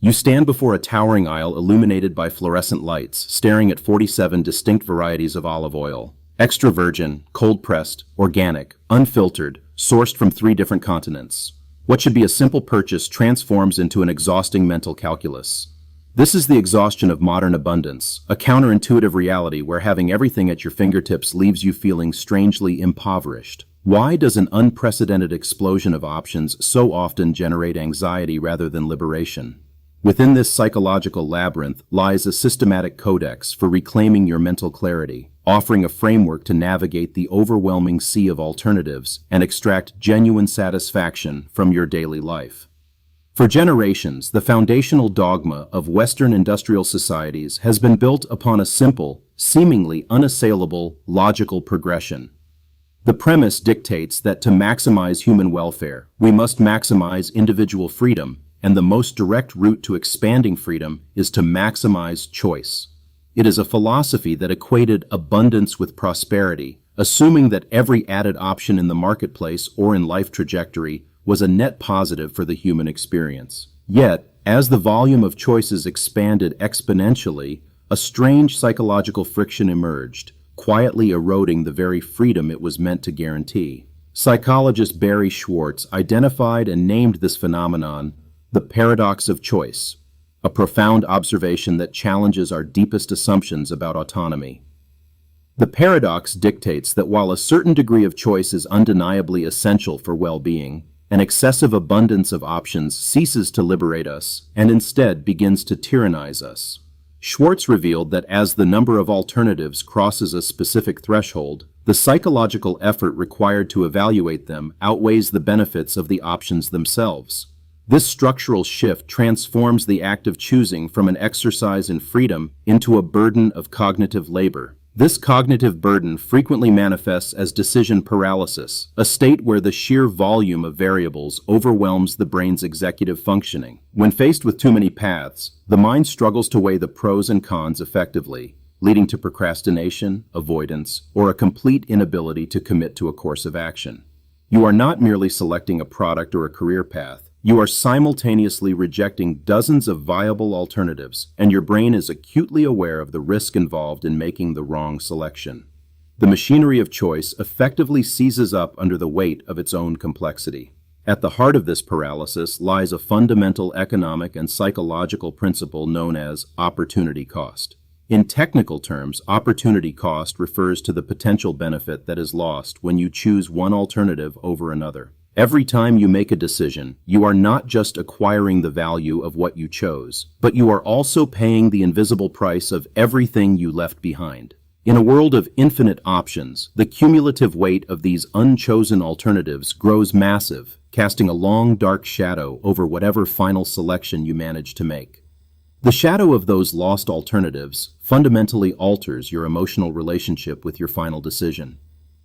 You stand before a towering aisle illuminated by fluorescent lights, staring at 47 distinct varieties of olive oil. Extra virgin, cold-pressed, organic, unfiltered, sourced from 3 different continents. What should be a simple purchase transforms into an exhausting mental calculus. This is the exhaustion of modern abundance, a counterintuitive reality where having everything at your fingertips leaves you feeling strangely impoverished. Why does an unprecedented explosion of options so often generate anxiety rather than liberation? Within this psychological labyrinth lies a systematic codex for reclaiming your mental clarity, offering a framework to navigate the overwhelming sea of alternatives and extract genuine satisfaction from your daily life. For generations, the foundational dogma of Western industrial societies has been built upon a simple, seemingly unassailable, logical progression. The premise dictates that to maximize human welfare, we must maximize individual freedom, and the most direct route to expanding freedom is to maximize choice. It is a philosophy that equated abundance with prosperity, assuming that every added option in the marketplace or in life trajectory was a net positive for the human experience. Yet, as the volume of choices expanded exponentially, a strange psychological friction emerged, quietly eroding the very freedom it was meant to guarantee. Psychologist Barry Schwartz identified and named this phenomenon the paradox of choice, a profound observation that challenges our deepest assumptions about autonomy. The paradox dictates that while a certain degree of choice is undeniably essential for well-being, an excessive abundance of options ceases to liberate us and instead begins to tyrannize us. Schwartz revealed that as the number of alternatives crosses a specific threshold, the psychological effort required to evaluate them outweighs the benefits of the options themselves. This structural shift transforms the act of choosing from an exercise in freedom into a burden of cognitive labor. This cognitive burden frequently manifests as decision paralysis, a state where the sheer volume of variables overwhelms the brain's executive functioning. When faced with too many paths, the mind struggles to weigh the pros and cons effectively, leading to procrastination, avoidance, or a complete inability to commit to a course of action. You are not merely selecting a product or a career path. You are simultaneously rejecting dozens of viable alternatives, and your brain is acutely aware of the risk involved in making the wrong selection. The machinery of choice effectively seizes up under the weight of its own complexity. At the heart of this paralysis lies a fundamental economic and psychological principle known as opportunity cost. In technical terms, opportunity cost refers to the potential benefit that is lost when you choose one alternative over another. Every time you make a decision, you are not just acquiring the value of what you chose, but you are also paying the invisible price of everything you left behind. In a world of infinite options, the cumulative weight of these unchosen alternatives grows massive, casting a long, dark shadow over whatever final selection you manage to make. The shadow of those lost alternatives fundamentally alters your emotional relationship with your final decision.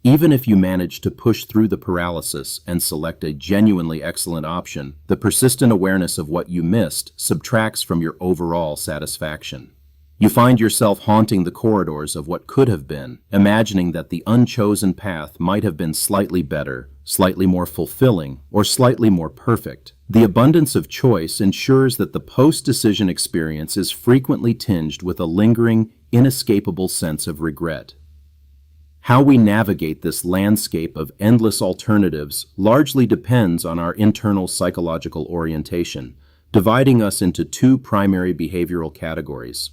Even if you manage to push through the paralysis and select a genuinely excellent option, the persistent awareness of what you missed subtracts from your overall satisfaction. You find yourself haunting the corridors of what could have been, imagining that the unchosen path might have been slightly better, slightly more fulfilling, or slightly more perfect. The abundance of choice ensures that the post-decision experience is frequently tinged with a lingering, inescapable sense of regret. How we navigate this landscape of endless alternatives largely depends on our internal psychological orientation, dividing us into 2 primary behavioral categories.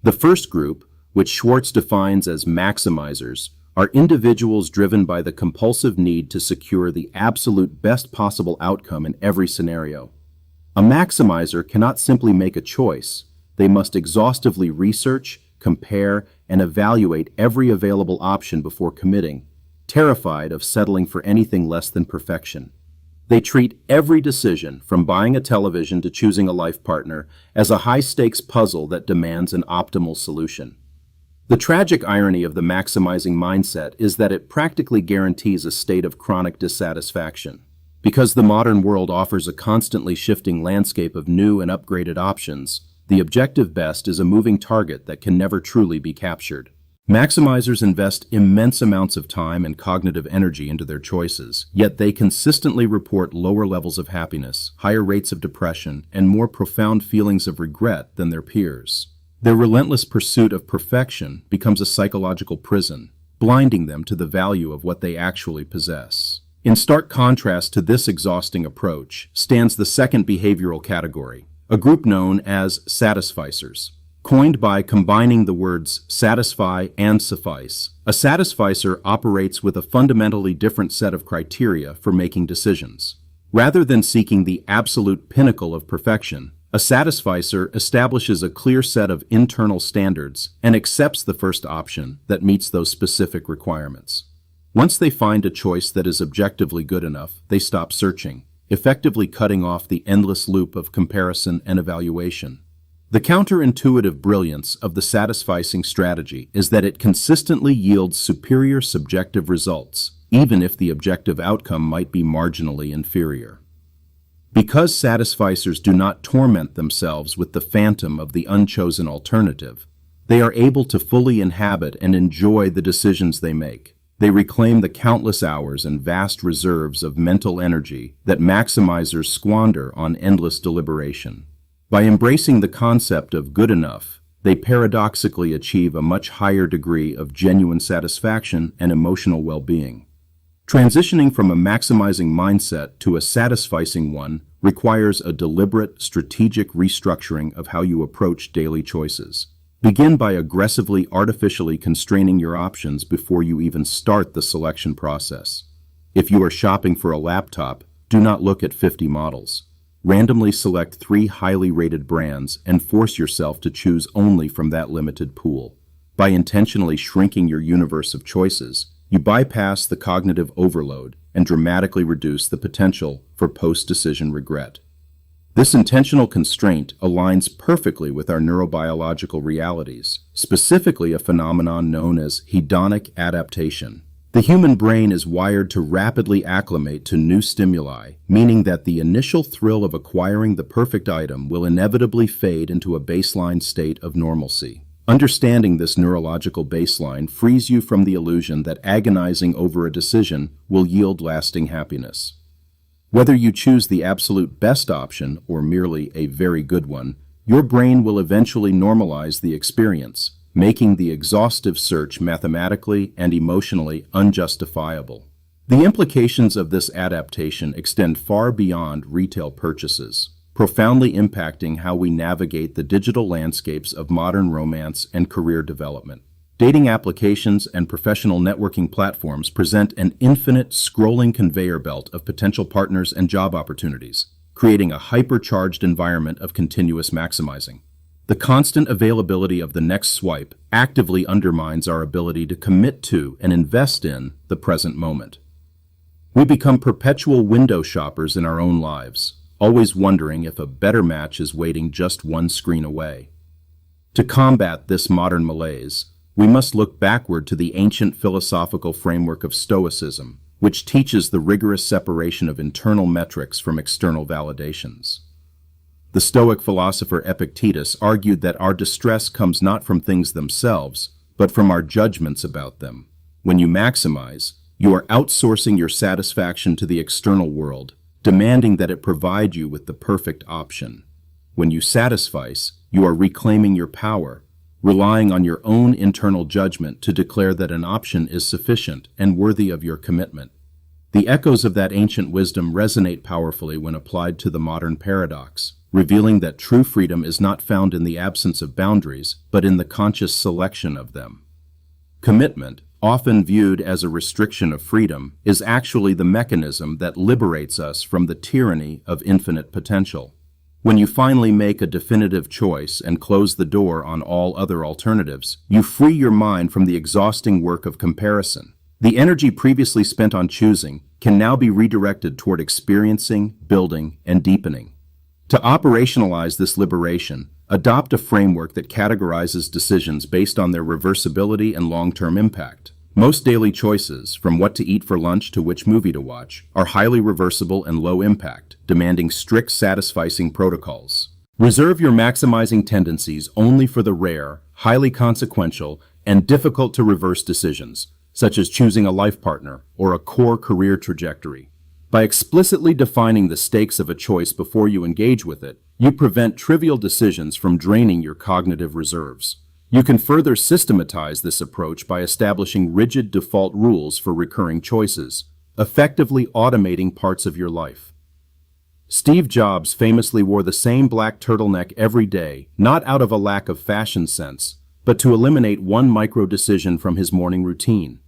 The first group, which Schwartz defines as maximizers, are individuals driven by the compulsive need to secure the absolute best possible outcome in every scenario. A maximizer cannot simply make a choice. They must exhaustively research, compare, and evaluate every available option before committing, terrified of settling for anything less than perfection. They treat every decision, from buying a television to choosing a life partner, as a high-stakes puzzle that demands an optimal solution. The tragic irony of the maximizing mindset is that it practically guarantees a state of chronic dissatisfaction. Because the modern world offers a constantly shifting landscape of new and upgraded options, the objective best is a moving target that can never truly be captured. Maximizers invest immense amounts of time and cognitive energy into their choices, yet they consistently report lower levels of happiness, higher rates of depression, and more profound feelings of regret than their peers. Their relentless pursuit of perfection becomes a psychological prison, blinding them to the value of what they actually possess. In stark contrast to this exhausting approach stands the second behavioral category, a group known as satisficers. Coined by combining the words satisfy and suffice, a satisficer operates with a fundamentally different set of criteria for making decisions. Rather than seeking the absolute pinnacle of perfection, a satisficer establishes a clear set of internal standards and accepts the first option that meets those specific requirements. Once they find a choice that is objectively good enough, they stop searching, effectively cutting off the endless loop of comparison and evaluation. The counterintuitive brilliance of the satisficing strategy is that it consistently yields superior subjective results, even if the objective outcome might be marginally inferior. Because satisficers do not torment themselves with the phantom of the unchosen alternative, they are able to fully inhabit and enjoy the decisions they make. They reclaim the countless hours and vast reserves of mental energy that maximizers squander on endless deliberation. By embracing the concept of good enough, they paradoxically achieve a much higher degree of genuine satisfaction and emotional well-being. Transitioning from a maximizing mindset to a satisficing one requires a deliberate, strategic restructuring of how you approach daily choices. Begin by aggressively artificially constraining your options before you even start the selection process. If you are shopping for a laptop, do not look at 50 models. Randomly select 3 highly rated brands and force yourself to choose only from that limited pool. By intentionally shrinking your universe of choices, you bypass the cognitive overload and dramatically reduce the potential for post-decision regret. This intentional constraint aligns perfectly with our neurobiological realities, specifically a phenomenon known as hedonic adaptation. The human brain is wired to rapidly acclimate to new stimuli, meaning that the initial thrill of acquiring the perfect item will inevitably fade into a baseline state of normalcy. Understanding this neurological baseline frees you from the illusion that agonizing over a decision will yield lasting happiness. Whether you choose the absolute best option or merely a very good one, your brain will eventually normalize the experience, making the exhaustive search mathematically and emotionally unjustifiable. The implications of this adaptation extend far beyond retail purchases, profoundly impacting how we navigate the digital landscapes of modern romance and career development. Dating applications and professional networking platforms present an infinite scrolling conveyor belt of potential partners and job opportunities, creating a hypercharged environment of continuous maximizing. The constant availability of the next swipe actively undermines our ability to commit to and invest in the present moment. We become perpetual window shoppers in our own lives, always wondering if a better match is waiting just one screen away. To combat this modern malaise, we must look backward to the ancient philosophical framework of Stoicism, which teaches the rigorous separation of internal metrics from external validations. The Stoic philosopher Epictetus argued that our distress comes not from things themselves, but from our judgments about them. When you maximize, you are outsourcing your satisfaction to the external world, demanding that it provide you with the perfect option. When you satisfice, you are reclaiming your power, relying on your own internal judgment to declare that an option is sufficient and worthy of your commitment. The echoes of that ancient wisdom resonate powerfully when applied to the modern paradox, revealing that true freedom is not found in the absence of boundaries, but in the conscious selection of them. Commitment, often viewed as a restriction of freedom, is actually the mechanism that liberates us from the tyranny of infinite potential. When you finally make a definitive choice and close the door on all other alternatives, you free your mind from the exhausting work of comparison. The energy previously spent on choosing can now be redirected toward experiencing, building, and deepening. To operationalize this liberation, adopt a framework that categorizes decisions based on their reversibility and long-term impact. Most daily choices, from what to eat for lunch to which movie to watch, are highly reversible and low impact, demanding strict satisficing protocols. Reserve your maximizing tendencies only for the rare, highly consequential, and difficult-to-reverse decisions, such as choosing a life partner or a core career trajectory. By explicitly defining the stakes of a choice before you engage with it, you prevent trivial decisions from draining your cognitive reserves. You can further systematize this approach by establishing rigid default rules for recurring choices, effectively automating parts of your life. Steve Jobs famously wore the same black turtleneck every day, not out of a lack of fashion sense, but to eliminate one micro-decision from his morning routine.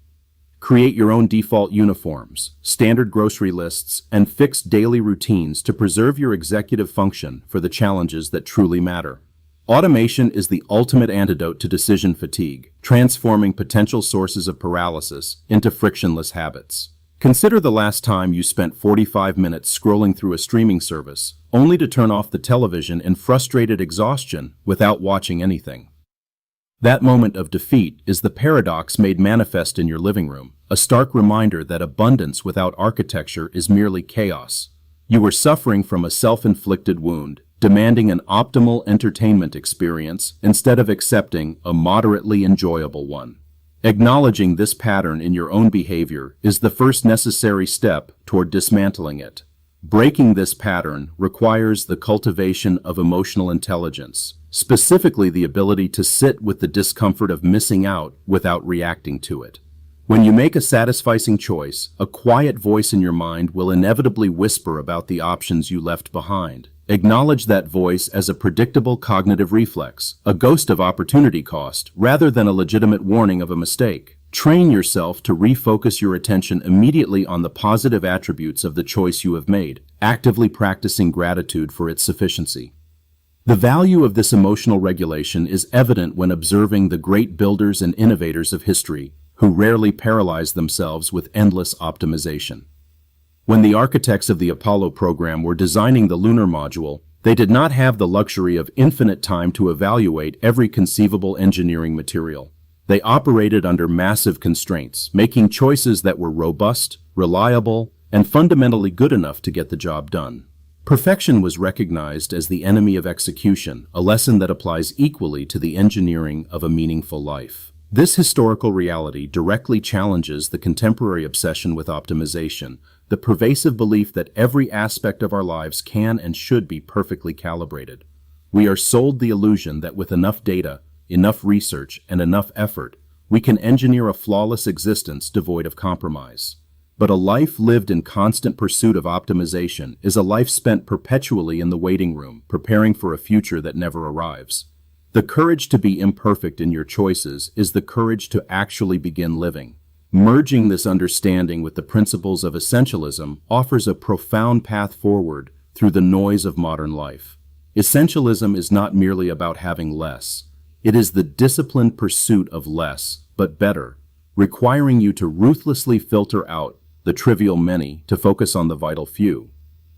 Create your own default uniforms, standard grocery lists, and fixed daily routines to preserve your executive function for the challenges that truly matter. Automation is the ultimate antidote to decision fatigue, transforming potential sources of paralysis into frictionless habits. Consider the last time you spent 45 minutes scrolling through a streaming service, only to turn off the television in frustrated exhaustion without watching anything. That moment of defeat is the paradox made manifest in your living room, a stark reminder that abundance without architecture is merely chaos. You were suffering from a self-inflicted wound, demanding an optimal entertainment experience instead of accepting a moderately enjoyable one. Acknowledging this pattern in your own behavior is the first necessary step toward dismantling it. Breaking this pattern requires the cultivation of emotional intelligence, specifically the ability to sit with the discomfort of missing out without reacting to it. When you make a satisficing choice, a quiet voice in your mind will inevitably whisper about the options you left behind. Acknowledge that voice as a predictable cognitive reflex, a ghost of opportunity cost, rather than a legitimate warning of a mistake. Train yourself to refocus your attention immediately on the positive attributes of the choice you have made, actively practicing gratitude for its sufficiency. The value of this emotional regulation is evident when observing the great builders and innovators of history, who rarely paralyze themselves with endless optimization. When the architects of the Apollo program were designing the lunar module, they did not have the luxury of infinite time to evaluate every conceivable engineering material. They operated under massive constraints, making choices that were robust, reliable, and fundamentally good enough to get the job done. Perfection was recognized as the enemy of execution, a lesson that applies equally to the engineering of a meaningful life. This historical reality directly challenges the contemporary obsession with optimization, the pervasive belief that every aspect of our lives can and should be perfectly calibrated. We are sold the illusion that with enough data, enough research, and enough effort, we can engineer a flawless existence devoid of compromise. But a life lived in constant pursuit of optimization is a life spent perpetually in the waiting room, preparing for a future that never arrives. The courage to be imperfect in your choices is the courage to actually begin living. Merging this understanding with the principles of essentialism offers a profound path forward through the noise of modern life. Essentialism is not merely about having less. It is the disciplined pursuit of less, but better, requiring you to ruthlessly filter out the trivial many to focus on the vital few.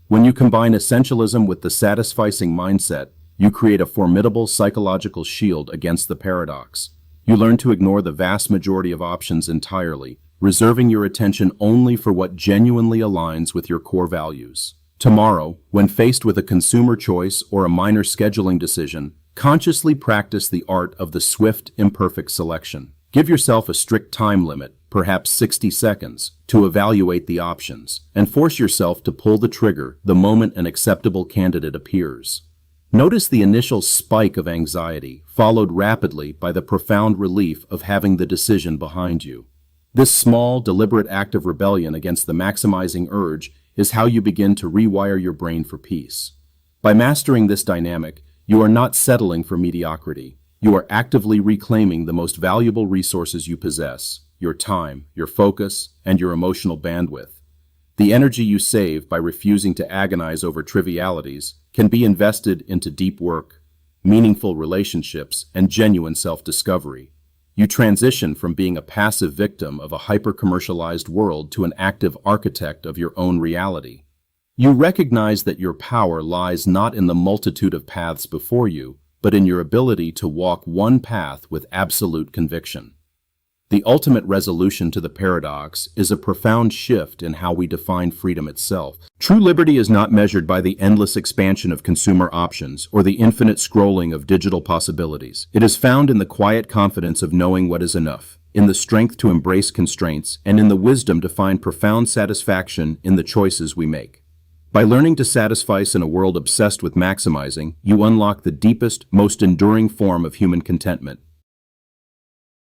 When you combine essentialism with the satisficing mindset, you create a formidable psychological shield against the paradox. You learn to ignore the vast majority of options entirely, reserving your attention only for what genuinely aligns with your core values. Tomorrow, when faced with a consumer choice or a minor scheduling decision, consciously practice the art of the swift, imperfect selection. Give yourself a strict time limit, perhaps 60 seconds, to evaluate the options, and force yourself to pull the trigger the moment an acceptable candidate appears. Notice the initial spike of anxiety, followed rapidly by the profound relief of having the decision behind you. This small, deliberate act of rebellion against the maximizing urge is how you begin to rewire your brain for peace. By mastering this dynamic, you are not settling for mediocrity. You are actively reclaiming the most valuable resources you possess: your time, your focus, and your emotional bandwidth. The energy you save by refusing to agonize over trivialities can be invested into deep work, meaningful relationships, and genuine self-discovery. You transition from being a passive victim of a hyper-commercialized world to an active architect of your own reality. You recognize that your power lies not in the multitude of paths before you, but in your ability to walk one path with absolute conviction. The ultimate resolution to the paradox is a profound shift in how we define freedom itself. True liberty is not measured by the endless expansion of consumer options or the infinite scrolling of digital possibilities. It is found in the quiet confidence of knowing what is enough, in the strength to embrace constraints, and in the wisdom to find profound satisfaction in the choices we make. By learning to satisfice in a world obsessed with maximizing, you unlock the deepest, most enduring form of human contentment,